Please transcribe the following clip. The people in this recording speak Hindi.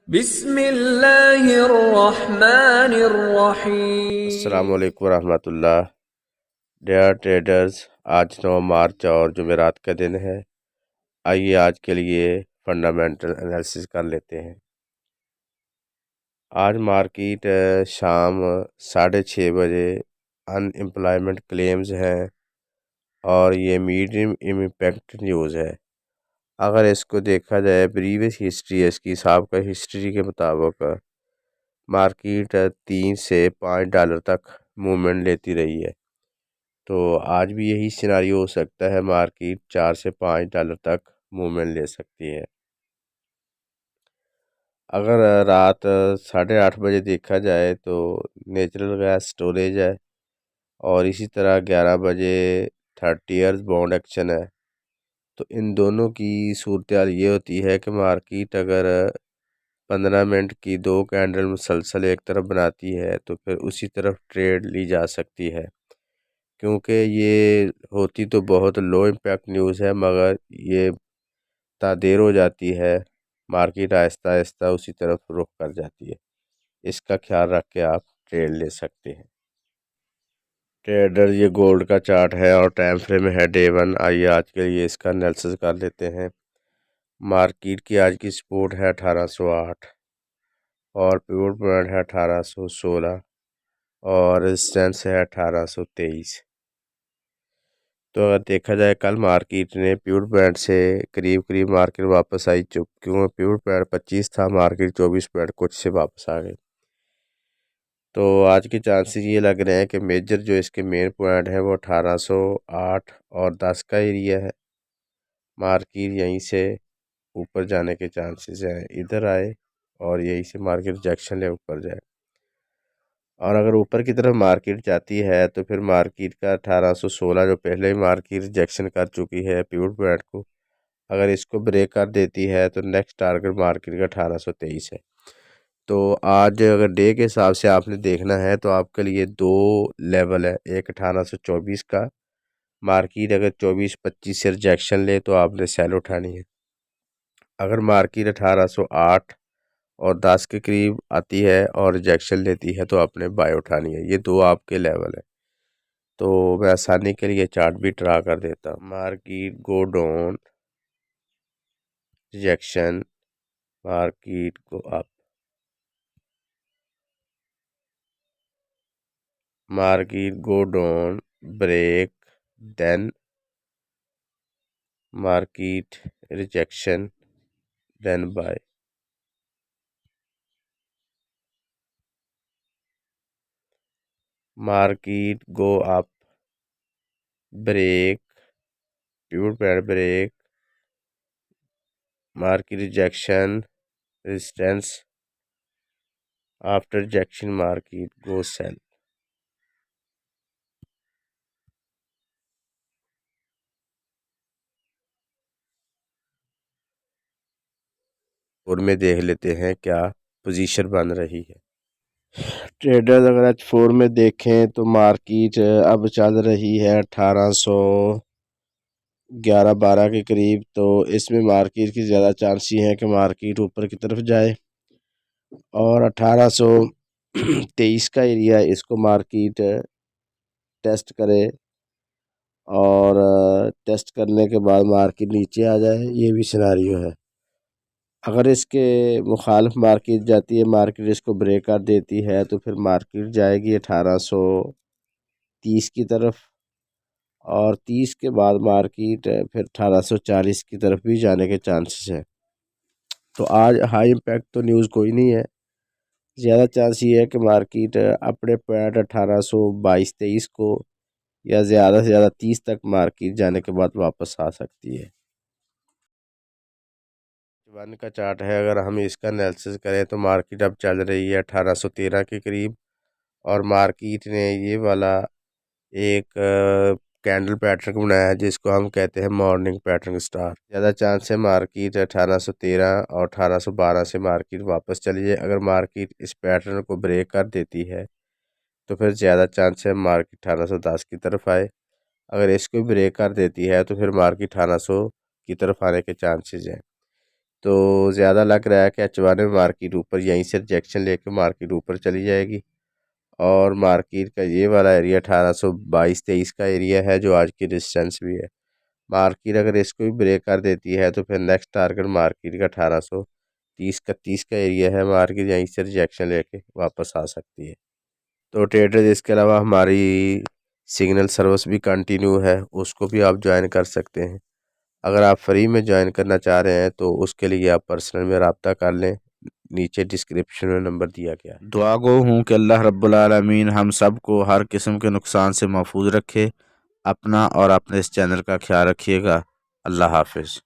अस्सलाम बिस्मिल्लाहिर्रहमानिर्रहीम। वालेकुम रहमतुल्लाह। डियर ट्रेडर्स, आज 9 मार्च और जुमेरात का दिन है। आइए आज के लिए फंडामेंटल एनालिसिस कर लेते हैं। आज मार्केट शाम 6:30 बजे अनएम्प्लॉयमेंट क्लेम्स हैं और ये मीडियम इम्पैक्ट न्यूज़ है। अगर इसको देखा जाए प्रीवियस हिस्ट्री इसकी साबका हिस्ट्री के मुताबिक मार्केट $3 से $5 तक मूवमेंट लेती रही है। तो आज भी यही सिनारियो हो सकता है, मार्केट $4 से $5 तक मूवमेंट ले सकती है। अगर रात 8:30 बजे देखा जाए तो नेचुरल गैस स्टोरेज है और इसी तरह 11 बजे 30 ईयर्स बॉन्ड एक्शन है। तो इन दोनों की सूरत हाल ये होती है कि मार्केट अगर 15 मिनट की दो कैंडल मुसलसल एक तरफ बनाती है तो फिर उसी तरफ ट्रेड ली जा सकती है, क्योंकि ये होती तो बहुत लो इम्पैक्ट न्यूज़ है मगर ये देर हो जाती है, मार्केट आहिस्ता आहिस्ता उसी तरफ रुख कर जाती है। इसका ख्याल रख के आप ट्रेड ले सकते हैं। ट्रेडर, ये गोल्ड का चार्ट है और टाइम फ्रेम है डे 1। आइए आज के लिए इसका एनालिसिस कर लेते हैं। मार्केट की आज की सपोर्ट है 1808 और पिवट पॉइंट है 1816 और रेजिस्टेंस है 1823। तो अगर देखा जाए कल मार्केट ने प्योर पॉइंट से करीब करीब मार्केट वापस आई, चुप क्यों प्योर पॉइंट 25 था, मार्केट 24 पॉइंट कुछ से वापस आ गई। तो आज के चांसेस ये लग रहे हैं कि मेजर जो इसके मेन पॉइंट है वो 1808 और 10 का एरिया है। मार्केट यहीं से ऊपर जाने के चांसेस हैं, इधर आए और यहीं से मार्केट रिजेक्शन ले ऊपर जाए। और अगर ऊपर की तरफ मार्केट जाती है तो फिर मार्केट का 1816 जो पहले ही मार्केट रिजेक्शन कर चुकी है पिवट पॉइंट को, अगर इसको ब्रेक कर देती है तो नेक्स्ट टारगेट मार्केट का 1823 है। तो आज अगर डे के हिसाब से आपने देखना है तो आपके लिए दो लेवल है, एक 1824 का। मार्केट अगर 24-25 से रिजेक्शन ले तो आपने सेल उठानी है। अगर मार्केट 1808 और 10 के करीब आती है और रिजेक्शन लेती है तो आपने बाय उठानी है। ये दो आपके लेवल है। तो मैं आसानी के लिए चार्ट भी ड्रा कर देता हूँ। Market go down, rejection, market go up, market go down, break, then market rejection, then buy. Market go up, break, pivot pair break, market rejection, resistance. After rejection, market go sell. और में देख लेते हैं क्या पोजीशन बन रही है। ट्रेडर्स, अगर H4 में देखें तो मार्केट अब चल रही है 1811-12 के करीब। तो इसमें मार्केट की ज़्यादा चांस ये है कि मार्केट ऊपर की तरफ जाए और 1823 का एरिया इसको मार्केट टेस्ट करे और टेस्ट करने के बाद मार्केट नीचे आ जाए, ये भी सिनारियो है। अगर इसके मुखालिफ मार्केट जाती है, मार्केट इसको ब्रेक कर देती है तो फिर मार्केट जाएगी 1830 की तरफ और 30 के बाद मार्केट फिर 1840 की तरफ भी जाने के चांसेस हैं। तो आज हाई इम्पैक्ट तो न्यूज़ कोई नहीं है। ज़्यादा चांस ये है कि मार्केट अपने पॉइंट 1822-23 को या ज़्यादा से ज़्यादा 30 तक मार्केट जाने के बाद वापस आ सकती है। वन का चार्ट है, अगर हम इसका एनालिसिस करें तो मार्केट अब चल रही है 1813 के करीब और मार्केट ने ये वाला एक कैंडल पैटर्न बनाया है जिसको हम कहते हैं मॉर्निंग पैटर्न स्टार। ज़्यादा चांस है मार्केट 1813 और 1812 से मार्केट वापस चली जाए। अगर मार्केट इस पैटर्न को ब्रेक कर देती है तो फिर ज़्यादा चांस है मार्केट 1810 की तरफ आए। अगर इसको ब्रेक कर देती है तो फिर मार्केट 1800 की तरफ आने के चांसेस हैं। तो ज़्यादा लग रहा है कि H1 में मार्केट ऊपर यहीं से रिजेक्शन लेके मार्केट ऊपर चली जाएगी। और मार्केट का ये वाला एरिया 1822-23 का एरिया है जो आज की रेजिस्टेंस भी है। मार्केट अगर इसको भी ब्रेक कर देती है तो फिर नेक्स्ट टारगेट मार्केट का 1830 का एरिया है। मार्केट यहीं से रिजेक्शन लेके वापस आ सकती है। तो ट्रेडर्स इसके अलावा हमारी सिग्नल सर्विस भी कंटिन्यू है, उसको भी आप ज्वाइन कर सकते हैं। अगर आप फ्री में ज्वाइन करना चाह रहे हैं तो उसके लिए आप पर्सनल में रब्ता कर लें, नीचे डिस्क्रिप्शन में नंबर दिया गया है। दुआ गो हूँ कि अल्लाह रब्बुल आलमीन हम सब को हर किस्म के नुकसान से महफूज रखे। अपना और अपने इस चैनल का ख्याल रखिएगा। अल्लाह हाफिज़।